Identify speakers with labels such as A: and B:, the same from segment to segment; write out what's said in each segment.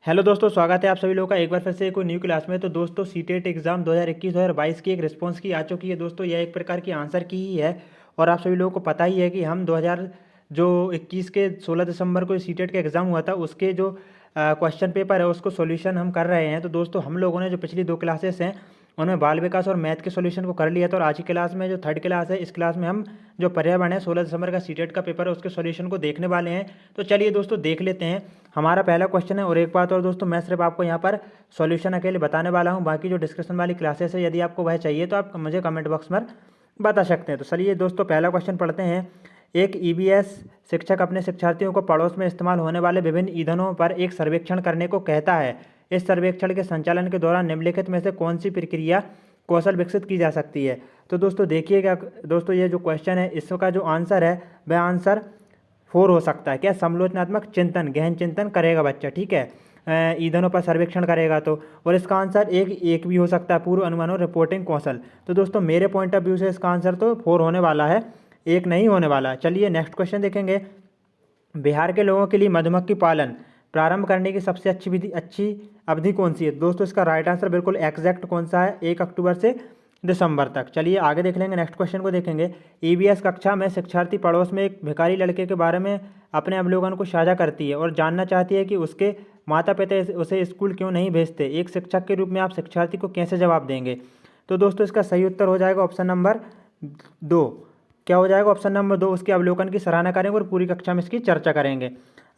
A: Hello दोस्तों, स्वागत है आप सभी लोगों का एक बार फिर से कोई न्यू क्लास में। तो दोस्तों सीटेट एग्ज़ाम 2021-2022 की एक रिस्पांस की आ चुकी है। दोस्तों यह एक प्रकार की आंसर की ही है और आप सभी लोगों को पता ही है कि हम 2021 के 16 दिसंबर को सीटेट का एग्ज़ाम हुआ था, उसके जो क्वेश्चन पेपर है उसको सॉल्यूशन हम कर रहे हैं। तो दोस्तों हम लोगों ने जो पिछली दो क्लासेस हैं उनमें बाल विकास और मैथ के सॉल्यूशन को कर लिया था और आज की क्लास में जो थर्ड क्लास है, इस क्लास में हम जो पर्यावरण है 16 दिसंबर का सीटेट का पेपर है उसके सॉल्यूशन को देखने वाले हैं। तो चलिए दोस्तों देख लेते हैं। हमारा पहला क्वेश्चन है और एक बात और दोस्तों, मैं सिर्फ आपको यहाँ पर सॉल्यूशन अकेले बताने वाला हूँ, बाकी जो डिस्कशन वाली क्लासेस है यदि आपको वह चाहिए तो आप मुझे कमेंट बॉक्स में बता सकते हैं। तो चलिए दोस्तों पहला क्वेश्चन पढ़ते हैं। एक ईबीएस शिक्षक अपने शिक्षार्थियों को पड़ोस में इस्तेमाल होने वाले विभिन्न ईंधनों पर एक सर्वेक्षण करने को कहता है। इस सर्वेक्षण के संचालन के दौरान निम्नलिखित में से कौन सी प्रक्रिया कौशल विकसित की जा सकती है। तो दोस्तों देखिएगा दोस्तों, ये जो क्वेश्चन है इसका जो आंसर है वह आंसर 4 हो सकता है। क्या? समालोचनात्मक चिंतन, गहन चिंतन करेगा बच्चा, ठीक है, ईंधनों पर सर्वेक्षण करेगा तो। और इसका आंसर एक भी हो सकता है, पूर्व अनुमान और रिपोर्टिंग कौशल। तो दोस्तों मेरे पॉइंट ऑफ व्यू से इसका आंसर तो 4 होने वाला है, एक नहीं होने वाला है। चलिए नेक्स्ट क्वेश्चन देखेंगे। बिहार के लोगों के लिए मधुमक्खी पालन प्रारंभ करने की सबसे अच्छी अवधि कौन सी है? दोस्तों इसका राइट आंसर बिल्कुल एग्जैक्ट कौन सा है? 1 अक्टूबर से दिसंबर तक। चलिए आगे देख लेंगे, नेक्स्ट क्वेश्चन को देखेंगे। ईवीएस कक्षा में शिक्षार्थी पड़ोस में एक भिखारी लड़के के बारे में अपने अवलोकन को साझा करती है और जानना चाहती है कि उसके माता पिता उसे स्कूल क्यों नहीं भेजते। एक शिक्षक के रूप में आप शिक्षार्थी को कैसे जवाब देंगे? तो दोस्तों इसका सही उत्तर हो जाएगा ऑप्शन नंबर 2। क्या हो जाएगा? ऑप्शन नंबर 2, उसके अवलोकन की सराहना करेंगे और पूरी कक्षा में इसकी चर्चा करेंगे।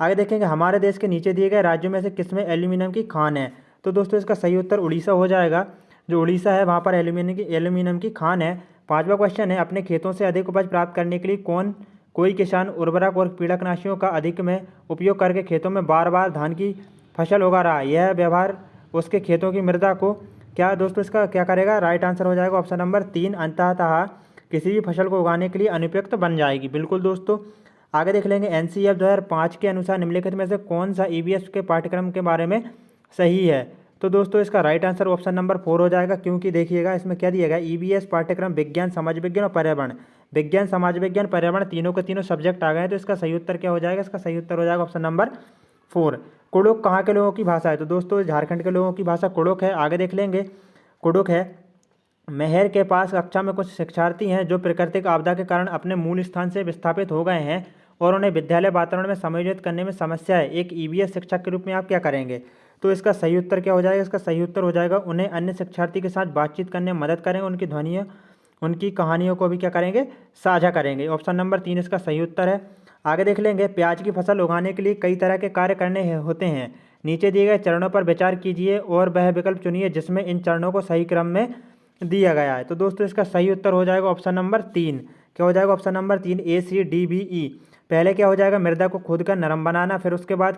A: आगे देखेंगे, हमारे देश के नीचे दिए गए राज्यों में से किसमें एल्यूमिनियम की खान है? तो दोस्तों इसका सही उत्तर उड़ीसा हो जाएगा। जो उड़ीसा है वहाँ पर एल्यूमिनियम की खान है। पांचवा क्वेश्चन है, अपने खेतों से अधिक उपज प्राप्त करने के लिए कोई किसान उर्वरक और पीड़कनाशियों का अधिक में उपयोग करके खेतों में बार बार धान की फसल उगा रहा है। यह व्यवहार उसके खेतों की मृदा को क्या? दोस्तों इसका क्या करेगा? राइट आंसर हो जाएगा ऑप्शन नंबर 3, अंततः किसी भी फसल को उगाने के लिए अनुपयुक्त बन जाएगी। बिल्कुल दोस्तों। आगे देख लेंगे, एनसीईएफ 2005 के अनुसार निम्नलिखित में से कौन सा ईवीएस के पाठ्यक्रम के बारे में सही है? तो दोस्तों इसका राइट आंसर ऑप्शन नंबर 4 हो जाएगा, क्योंकि देखिएगा इसमें क्या दिया गया, ईवीएस पाठ्यक्रम विज्ञान, समाज विज्ञान और पर्यावरण, विज्ञान, समाज विज्ञान, पर्यावरण तीनों के तीनों सब्जेक्ट आ गए हैं। तो इसका सही उत्तर क्या हो जाएगा? इसका सही उत्तर हो जाएगा ऑप्शन नंबर 4। कुडुख कहाँ के लोगों की भाषा है? तो दोस्तों झारखंड के लोगों की भाषा कुडुख है। आगे देख लेंगे, कुडुख है। मेहर के पास कक्षा में कुछ शिक्षार्थी हैं जो प्राकृतिक आपदा के कारण अपने मूल स्थान से विस्थापित हो गए हैं और उन्हें विद्यालय वातावरण में समायोजित करने में समस्या है। एक ईवीएस शिक्षक के रूप में आप क्या करेंगे? तो इसका सही उत्तर क्या हो जाएगा? इसका सही उत्तर हो जाएगा, उन्हें अन्य शिक्षार्थी के साथ बातचीत करने में मदद करेंगे, उनकी ध्वनियों उनकी कहानियों को भी क्या करेंगे? साझा करेंगे। ऑप्शन नंबर 3 इसका सही उत्तर है। आगे देख लेंगे, प्याज की फसल उगाने के लिए कई तरह के कार्य करने होते हैं। नीचे दिए गए चरणों पर विचार कीजिए और वह विकल्प चुनिए जिसमें इन चरणों को सही क्रम में दिया गया है। तो दोस्तों इसका सही उत्तर हो जाएगा ऑप्शन नंबर 3। क्या हो जाएगा? Option number 3, ACDBE। पहले क्या हो जाएगा? मृदा को खोद कर नरम बनाना, फिर उसके बाद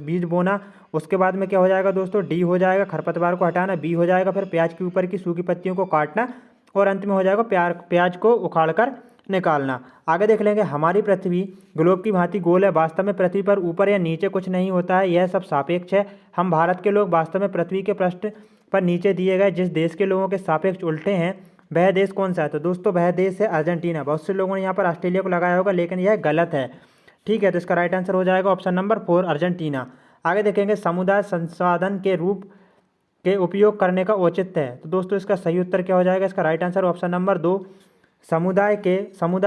A: बीज बोना, उसके बाद में क्या हो जाएगा दोस्तों? डी हो जाएगा खरपतवार को हटाना, बी हो जाएगा फिर प्याज के ऊपर की सूखी पत्तियों को काटना और अंत में हो जाएगा प्याज को उखाड़ कर निकालना। आगे देख लेंगे, हमारी पृथ्वी ग्लोब की भांति गोल है। वास्तव में पृथ्वी पर ऊपर या नीचे कुछ नहीं होता है, यह सब सापेक्ष है। हम भारत के लोग वास्तव में पृथ्वी के पृष्ठ पर नीचे दिए गए जिस देश के लोगों के सापेक्ष उल्टे हैं वह देश कौन सा है? तो दोस्तों वह देश है अर्जेंटीना। बहुत से लोगों ने यहाँ पर ऑस्ट्रेलिया को लगाया होगा, लेकिन यह गलत है, ठीक है। तो इसका राइट आंसर हो जाएगा ऑप्शन नंबर 4, अर्जेंटीना। आगे देखेंगे, समुदाय संसाधन के रूप के उपयोग करने का औचित्य है। तो दोस्तों इसका सही उत्तर क्या हो जाएगा? इसका राइट आंसर ऑप्शन नंबर 2, समुदाय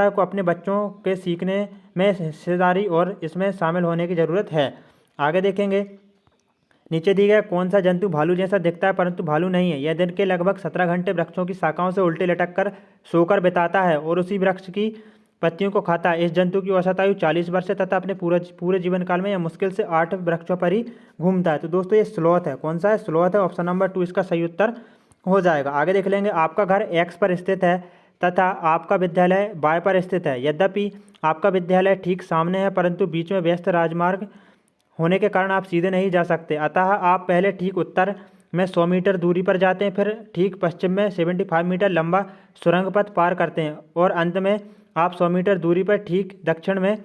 A: को अपने बच्चों के सीखने में हिस्सेदारी और इसमें शामिल होने की ज़रूरत है। आगे देखेंगे, नीचे दी गया कौन सा जंतु भालू जैसा दिखता है परंतु भालू नहीं है? यह दिन के लगभग 17 घंटे वृक्षों की शाखाओं से उल्टे लटक कर सोकर बिताता है और उसी वृक्ष की पत्तियों को खाता है। इस जंतु की औसत आयु 40 वर्ष है तथा अपने पूरे जीवन काल में यह मुश्किल से 8 वृक्षों पर ही घूमता है। तो दोस्तों ये स्लॉथ है। कौन सा है? स्लॉथ है। ऑप्शन नंबर 2 इसका सही उत्तर हो जाएगा। आगे देख लेंगे, आपका घर एक्स पर स्थित है तथा आपका विद्यालय वाई पर स्थित है। यद्यपि आपका विद्यालय ठीक सामने है परंतु बीच में व्यस्त राजमार्ग होने के कारण आप सीधे नहीं जा सकते, अतः आप पहले ठीक उत्तर में 100 मीटर दूरी पर जाते हैं, फिर ठीक पश्चिम में 75 मीटर लंबा सुरंग पथ पार करते हैं और अंत में आप 100 मीटर दूरी पर ठीक दक्षिण में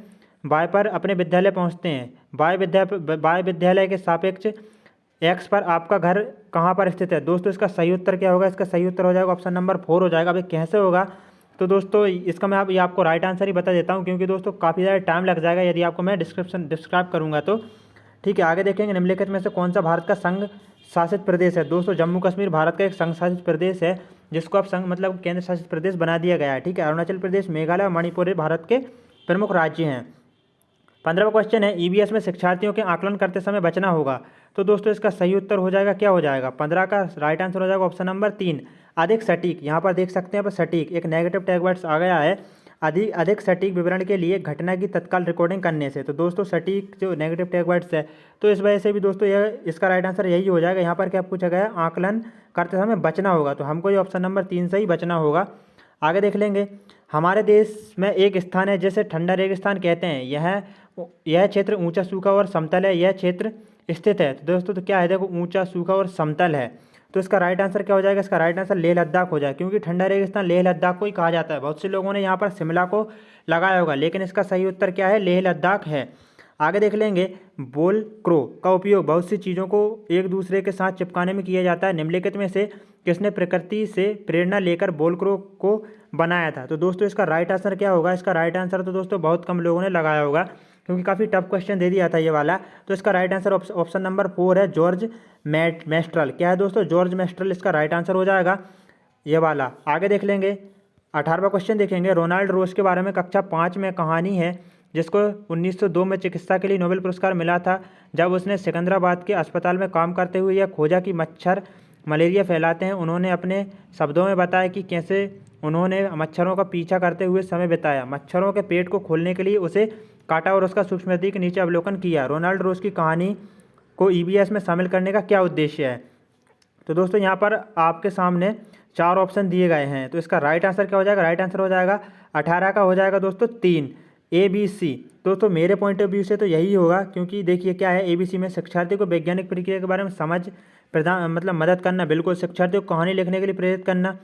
A: बाएं पर अपने विद्यालय पहुंचते हैं। बाएं विद्यालय के सापेक्ष एक्स पर आपका घर कहाँ पर स्थित है? दोस्तों इसका सही उत्तर क्या होगा? इसका सही उत्तर हो जाएगा ऑप्शन नंबर 4 हो जाएगा। अब ये कैसे होगा? तो दोस्तों इसका मैं आपको राइट आंसर ही बता देता हूँ, क्योंकि दोस्तों काफ़ी ज़्यादा टाइम लग जाएगा यदि आपको मैं डिस्क्राइब करूँगा। तो ठीक है, आगे देखेंगे निम्नलिखित में से कौन सा भारत का संघ शासित प्रदेश है। दोस्तों जम्मू कश्मीर भारत का एक संघ शासित प्रदेश है, जिसको अब संघ मतलब केंद्र शासित प्रदेश बना दिया गया है। ठीक है, अरुणाचल प्रदेश, मेघालय और मणिपुर भारत के प्रमुख राज्य हैं। 15वां क्वेश्चन है, ईवीएस में शिक्षार्थियों के आकलन करते समय बचना होगा। तो दोस्तों इसका सही उत्तर हो जाएगा, क्या हो जाएगा, 15 का राइट आंसर हो जाएगा ऑप्शन नंबर 3, अधिक सटीक। यहाँ पर देख सकते हैं पर सटीक एक नेगेटिव टैग वर्ड्स आ गया है। अधिक सटीक विवरण के लिए घटना की तत्काल रिकॉर्डिंग करने से। तो दोस्तों सटीक जो नेगेटिव टैग वर्ड्स है, तो इस वजह से भी दोस्तों यह इसका राइट आंसर यही हो जाएगा। यहाँ पर क्या पूछा गया है, आकलन करते समय बचना होगा, तो हमको ये ऑप्शन नंबर 3 से ही बचना होगा। आगे देख लेंगे, हमारे देश में एक स्थान है जिसे ठंडा रेगिस्तान कहते हैं, यह क्षेत्र ऊंचा, सूखा और समतल है, यह क्षेत्र स्थित है। तो दोस्तों तो क्या है, देखो ऊंचा, सूखा और समतल है, तो इसका राइट आंसर क्या हो जाएगा, इसका राइट आंसर लेह लद्दाख हो जाएगा, क्योंकि ठंडा रेगिस्तान लेह लद्दाख को ही कहा जाता है। बहुत से लोगों ने यहाँ पर शिमला को लगाया होगा, लेकिन इसका सही उत्तर क्या है, लेह लद्दाख है। आगे देख लेंगे, बोल क्रो का उपयोग बहुत सी चीज़ों को एक दूसरे के साथ चिपकाने में किया जाता है, निम्नलिखित में से किसने प्रकृति से प्रेरणा लेकर बोल क्रो को बनाया था। तो दोस्तों इसका राइट आंसर क्या होगा, इसका राइट आंसर तो दोस्तों बहुत कम लोगों ने लगाया होगा, क्योंकि काफ़ी टफ क्वेश्चन दे दिया था ये वाला। तो इसका राइट आंसर ऑप्शन नंबर 4 है, जॉर्ज मेस्ट्रल। क्या है दोस्तों, जॉर्ज मेस्ट्रल इसका राइट आंसर हो जाएगा ये वाला। आगे देख लेंगे, 18वां क्वेश्चन देखेंगे, रोनाल्ड रोज के बारे में कक्षा 5 में कहानी है जिसको 1902 में चिकित्सा के लिए नोबेल पुरस्कार मिला था, जब उसने सिकंदराबाद के अस्पताल में काम करते हुए यह खोजा कि मच्छर मलेरिया फैलाते हैं। उन्होंने अपने शब्दों में बताया कि कैसे उन्होंने मच्छरों का पीछा करते हुए समय बिताया, मच्छरों के पेट को खोलने के लिए उसे काटा और उसका सूक्ष्मदर्शी के नीचे अवलोकन किया। रोनाल्ड रोज की कहानी को ईवीएस में शामिल करने का क्या उद्देश्य है। तो दोस्तों यहाँ पर आपके सामने 4 ऑप्शन दिए गए हैं, तो इसका राइट आंसर क्या हो जाएगा, राइट आंसर हो जाएगा 18 का हो जाएगा दोस्तों 3, ABC। दोस्तों मेरे पॉइंट ऑफ व्यू से तो यही होगा, क्योंकि देखिए क्या है, ABC में शिक्षार्थी को वैज्ञानिक प्रक्रिया के बारे में समझ प्रदान मतलब मदद करना, बिल्कुल शिक्षार्थियों को कहानी लिखने के लिए प्रेरित करना।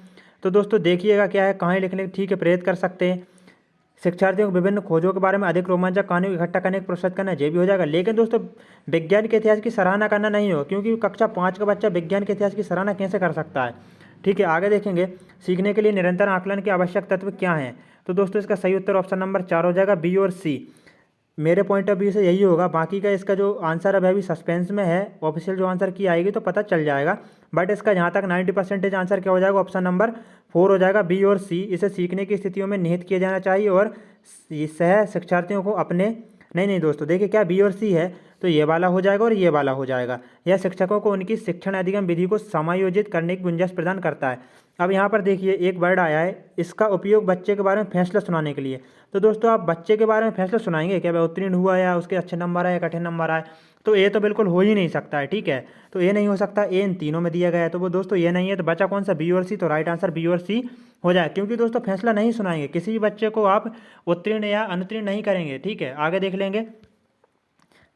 A: तो दोस्तों देखिएगा क्या है, कहानी लिखने ठीक है प्रेरित कर सकते हैं, शिक्षार्थियों को विभिन्न खोजों के बारे में अधिक रोमांचक कहानियों को इकट्ठा करने की प्रोत्साहित करना, ये भी हो जाएगा। लेकिन दोस्तों विज्ञान के इतिहास की सराहना करना नहीं होगा, क्योंकि कक्षा 5 का बच्चा विज्ञान के इतिहास की सराहना कैसे कर सकता है। ठीक है, आगे देखेंगे, सीखने के लिए निरंतर आकलन के आवश्यक तत्व क्या हैं। तो दोस्तों इसका सही उत्तर ऑप्शन नंबर 4 हो जाएगा, बी और सी। मेरे पॉइंट ऑफ व्यू से यही होगा, बाकी का इसका जो आंसर अभी सस्पेंस में है, ऑफिशियल जो आंसर की आएगी तो पता चल जाएगा। बट इसका जहाँ तक 90% आंसर क्या हो जाएगा, ऑप्शन नंबर 4 हो जाएगा, बी और सी। इसे सीखने की स्थितियों में निहित किया जाना चाहिए और सह शिक्षार्थियों को अपने नहीं दोस्तों देखिए क्या बी और सी है, तो ये वाला हो जाएगा और ये वाला हो जाएगा। यह शिक्षकों को उनकी शिक्षण अधिगम विधि को समायोजित करने की गुंजाइश प्रदान करता है। अब यहाँ पर देखिए एक वर्ड आया है, इसका उपयोग बच्चे के बारे में फैसला सुनाने के लिए। तो दोस्तों आप बच्चे के बारे में फैसला सुनाएंगे क्या, वह उत्तीर्ण हुआ या उसके अच्छे नंबर आए या कठिन नंबर आए, तो ये तो बिल्कुल हो ही नहीं सकता है। ठीक है, तो ये नहीं हो सकता, ए इन तीनों में दिया गया है, तो वो दोस्तों ये नहीं है, तो बचा कौन सा, बी और सी। तो राइट आंसर बी और सी हो जाए, क्योंकि दोस्तों फैसला नहीं सुनाएंगे, किसी भी बच्चे को आप उत्तीर्ण या अनुत्तीर्ण नहीं करेंगे। ठीक है, आगे देख लेंगे।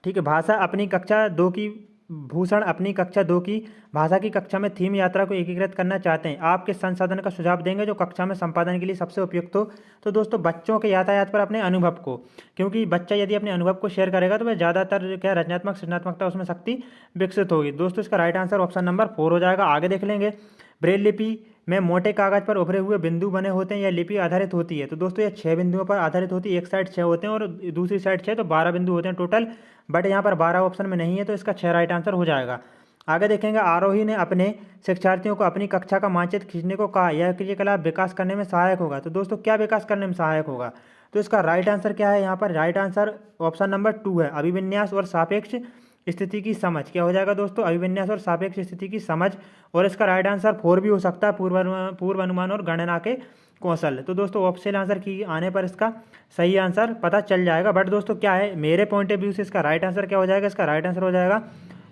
A: ठीक है, भाषा अपनी कक्षा 2 की भूषण अपनी कक्षा 2 की भाषा की कक्षा में थीम यात्रा को एकीकृत करना चाहते हैं, आप किस संसाधन का सुझाव देंगे जो कक्षा में संपादन के लिए सबसे उपयुक्त हो। तो दोस्तों बच्चों के यातायात पर अपने अनुभव को, क्योंकि बच्चा यदि अपने अनुभव को शेयर करेगा तो वह ज़्यादातर क्या रचनात्मक सृजनात्मकता उसमें शक्ति विकसित होगी। दोस्तों इसका राइट आंसर ऑप्शन नंबर 4 हो जाएगा। आगे देख लेंगे, ब्रेल लिपि में मोटे कागज पर उभरे हुए बिंदु बने होते हैं, यह लिपि आधारित होती है। तो दोस्तों ये 6 बिंदुओं पर आधारित होती है, एक साइड 6 होते हैं और दूसरी साइड 6, तो 12 बिंदु होते हैं टोटल, बट यहाँ पर 12 ऑप्शन में नहीं है, तो इसका 6 राइट आंसर हो जाएगा। आगे देखेंगे, आरोही ने अपने शिक्षार्थियों को अपनी कक्षा का मानचित्र खींचने को कहा, यह क्रियाकलाप विकास करने में सहायक होगा। तो दोस्तों क्या विकास करने में सहायक होगा, तो इसका राइट आंसर क्या है, यहाँ पर राइट आंसर ऑप्शन नंबर 2 है, अभिविन्यास और सापेक्ष स्थिति की समझ। क्या हो जाएगा दोस्तों, अभिविन्यास और सापेक्ष स्थिति की समझ। और इसका राइट आंसर 4 भी हो सकता है, पूर्व अनुमान और गणना के कौशल। तो दोस्तों ऑप्शनल आंसर की आने पर इसका सही आंसर पता चल जाएगा। बट दोस्तों क्या है, मेरे पॉइंट ऑफ व्यू से इसका राइट आंसर क्या हो जाएगा, इसका राइट आंसर हो जाएगा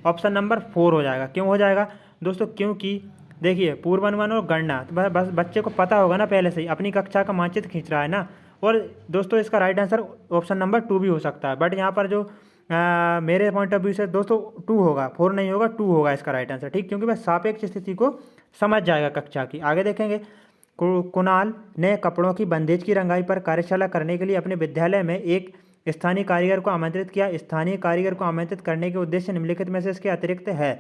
A: ऑप्शन नंबर 4 हो जाएगा। क्यों हो जाएगा दोस्तों, क्योंकि देखिए पूर्व अनुमान और गणना, तो बस बच्चे को पता होगा ना पहले से ही, अपनी कक्षा का मानचित्र खींच रहा है ना। और दोस्तों इसका राइट आंसर ऑप्शन नंबर 2 भी हो सकता है, बट यहाँ पर जो मेरे पॉइंट ऑफ व्यू से दोस्तों 2 होगा, 4 नहीं होगा, 2 होगा इसका राइट आंसर। ठीक, क्योंकि वह सापेक्ष स्थिति को समझ जाएगा कक्षा की। आगे देखेंगे, कुणाल ने कपड़ों की बंदेज की रंगाई पर कार्यशाला करने के लिए अपने विद्यालय में एक स्थानीय कारीगर को आमंत्रित किया, स्थानीय कारीगर को आमंत्रित करने के उद्देश्य निम्नलिखित में से इसके अतिरिक्त है।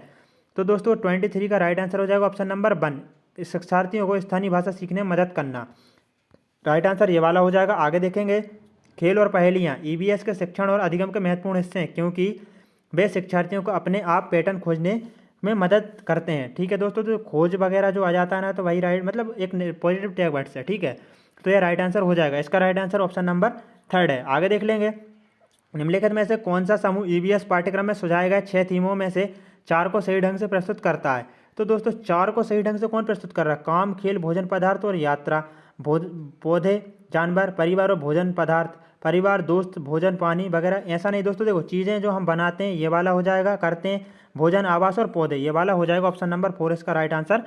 A: तो दोस्तों 23 का राइट आंसर हो जाएगा ऑप्शन नंबर 1, शिक्षार्थियों को स्थानीय भाषा सीखने में मदद करना। राइट आंसर ये वाला हो जाएगा। आगे देखेंगे, खेल और पहेलियाँ ईवीएस के शिक्षण और अधिगम के महत्वपूर्ण हिस्से हैं, क्योंकि वे शिक्षार्थियों को अपने आप पैटर्न खोजने में मदद करते हैं। ठीक है दोस्तों, तो खोज वगैरह जो आ जाता है ना, तो वही राइट मतलब एक पॉजिटिव टैग वर्ड्स है। ठीक है, तो ये राइट आंसर हो जाएगा। इसका राइट आंसर ऑप्शन नंबर 3 है। आगे देख लेंगे, निम्नलिखित में से कौन सा समूह ईवीएस पाठ्यक्रम में सुझाए गए 6 थीमों में से 4 को सही ढंग से प्रस्तुत करता है। तो दोस्तों 4 को सही ढंग से कौन प्रस्तुत कर रहा है? काम, खेल, भोजन पदार्थ और यात्रा, पौधे, जानवर, परिवार और भोजन पदार्थ, परिवार, दोस्त, भोजन, पानी वगैरह। ऐसा नहीं दोस्तों, देखो चीज़ें जो हम बनाते हैं ये वाला हो जाएगा, करते हैं भोजन, आवास और पौधे, ये वाला हो जाएगा। ऑप्शन नंबर 4 इसका राइट आंसर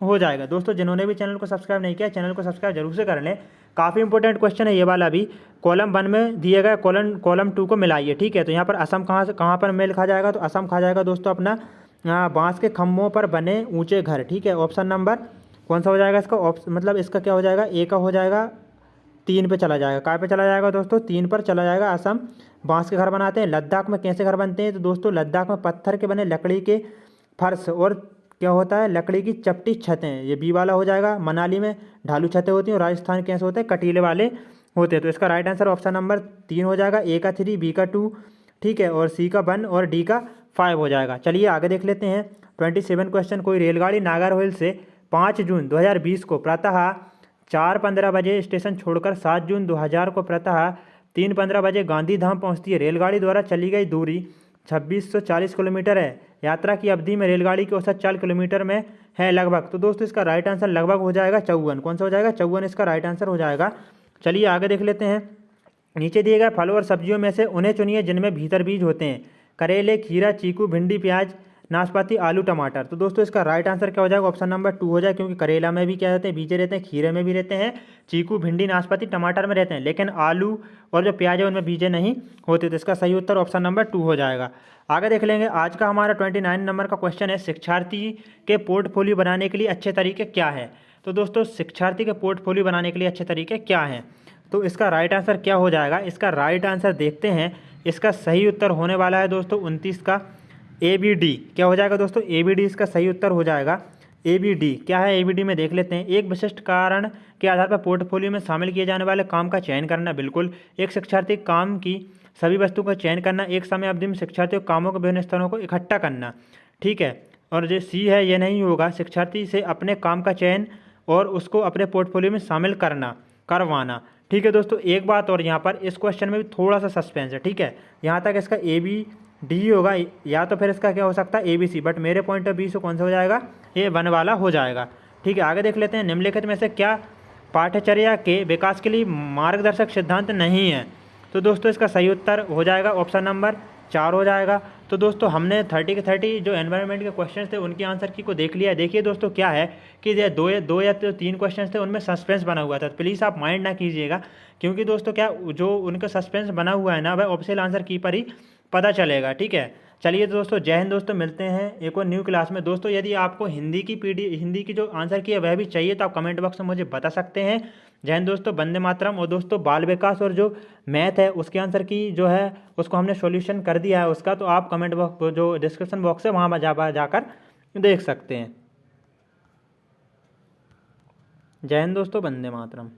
A: हो जाएगा। दोस्तों जिन्होंने भी चैनल को सब्सक्राइब नहीं किया, चैनल को सब्सक्राइब जरूर से कर लें। काफ़ी इंपॉर्टेंट क्वेश्चन है ये वाला भी। कॉलम 1 में दिए गए कॉलम 2 को मिलाइए। ठीक है, तो यहाँ पर असम कहाँ पर मेल खा जाएगा? तो असम खा जाएगा दोस्तों अपना बांस के खम्भों पर बने ऊंचे घर। ठीक है, ऑप्शन नंबर कौन सा हो जाएगा इसका? मतलब इसका क्या हो जाएगा? ए का हो जाएगा, 3 पे चला जाएगा। कहाँ पे चला जाएगा दोस्तों? 3 पर चला जाएगा। असम बांस के घर बनाते हैं। लद्दाख में कैसे घर बनते हैं? तो दोस्तों लद्दाख में पत्थर के बने लकड़ी के फर्श और क्या होता है, लकड़ी की चपटी छतें, ये बी वाला हो जाएगा। मनाली में ढालू छतें होती हैं और राजस्थान कैसे होते हैं? कटीले वाले होते हैं। तो इसका राइट आंसर ऑप्शन नंबर 3 हो जाएगा। ए का 3, बी का 2, ठीक है, और सी का 1 और डी का 5 हो जाएगा। चलिए आगे देख लेते हैं। 27 क्वेश्चन, कोई रेलगाड़ी नागरहोइल से 5 जून 2020 को प्रातः 4:15 बजे स्टेशन छोड़कर 7 जून 2000 को प्रातः 3:15 बजे गांधीधाम पहुंचती है। रेलगाड़ी द्वारा चली गई दूरी 2640 किलोमीटर है। यात्रा की अवधि में रेलगाड़ी की औसत 4 किलोमीटर में है लगभग। तो दोस्तों इसका राइट आंसर लगभग हो जाएगा 54। कौन सा हो जाएगा? 54 इसका राइट आंसर हो जाएगा। चलिए आगे देख लेते हैं। नीचे दिए गए फलों और सब्जियों में से उन्हें चुनिए जिनमें भीतर बीज होते हैं। करेले, खीरा, चीकू, भिंडी, प्याज, नाशपाती, आलू, टमाटर। तो दोस्तों इसका राइट आंसर क्या हो जाएगा? ऑप्शन नंबर 2 हो जाए, क्योंकि करेला में भी क्या रहते हैं? बीजे रहते हैं, खीरे में भी रहते हैं, चीकू, भिंडी, नाशपाती, टमाटर में रहते हैं, लेकिन आलू और जो प्याज है उनमें बीजे नहीं होते। तो इसका सही उत्तर ऑप्शन नंबर 2 हो जाएगा। आगे देख लेंगे। आज का हमारा 29 नंबर का क्वेश्चन है, शिक्षार्थी के पोर्टफोलियो बनाने के लिए अच्छे तरीके क्या है? तो दोस्तों शिक्षार्थी के पोर्टफोलियो बनाने के लिए अच्छे तरीके क्या हैं? तो इसका राइट आंसर क्या हो जाएगा? इसका राइट आंसर देखते हैं। इसका सही उत्तर होने वाला है दोस्तों 29 का ABD। क्या हो जाएगा दोस्तों? ABD इसका सही उत्तर हो जाएगा। ABD क्या है? ABD में देख लेते हैं। एक विशिष्ट कारण के आधार पर पोर्टफोलियो में शामिल किए जाने वाले काम का चयन करना। बिल्कुल। एक शिक्षार्थी काम की सभी वस्तुओं का चयन करना। एक समय अवधि में शिक्षार्थियों के कामों के विभिन्न स्तरों को इकट्ठा करना। ठीक है, और जो सी है ये नहीं होगा। शिक्षार्थी से अपने काम का चयन और उसको अपने पोर्टफोलियो में शामिल करवाना। ठीक है दोस्तों, एक बात और यहाँ पर इस क्वेश्चन में भी थोड़ा सा सस्पेंस है। ठीक है, यहाँ तक इसका ABD होगा या तो फिर इसका क्या हो सकता है ABC, बट मेरे पॉइंट ऑफ व्यू से कौन सा हो जाएगा? ये 1 वाला हो जाएगा। ठीक है, आगे देख लेते हैं। निम्नलिखित में से क्या पाठ्यचर्या के विकास के लिए मार्गदर्शक सिद्धांत नहीं है? तो दोस्तों इसका सही उत्तर हो जाएगा ऑप्शन नंबर 4 हो जाएगा। तो दोस्तों हमने 30 के 30 जो एनवायरनमेंट के क्वेश्चन थे उनकी आंसर की को देख लिया है। देखिए दोस्तों क्या है कि ये दो या 3 क्वेश्चन थे उनमें सस्पेंस बना हुआ था। तो प्लीज़ आप माइंड ना कीजिएगा, क्योंकि दोस्तों क्या जो उनका सस्पेंस बना हुआ है ना, वह ऑप्शनल आंसर की पर ही पता चलेगा। ठीक है, चलिए तो दोस्तों जय हिंद दोस्तों, मिलते हैं एक और न्यू क्लास में। दोस्तों यदि आपको हिंदी की जो आंसर की है वह भी चाहिए तो आप कमेंट बॉक्स में मुझे बता सकते हैं। जय हिंद दोस्तों, वंदे मातरम। और दोस्तों बाल विकास और जो मैथ है उसके आंसर की जो है उसको हमने सॉल्यूशन कर दिया है उसका, तो आप कमेंट बॉक्स जो डिस्क्रिप्शन बॉक्स है वहाँ जाकर देख सकते हैं। जय हिंद दोस्तों, वंदे मातरम।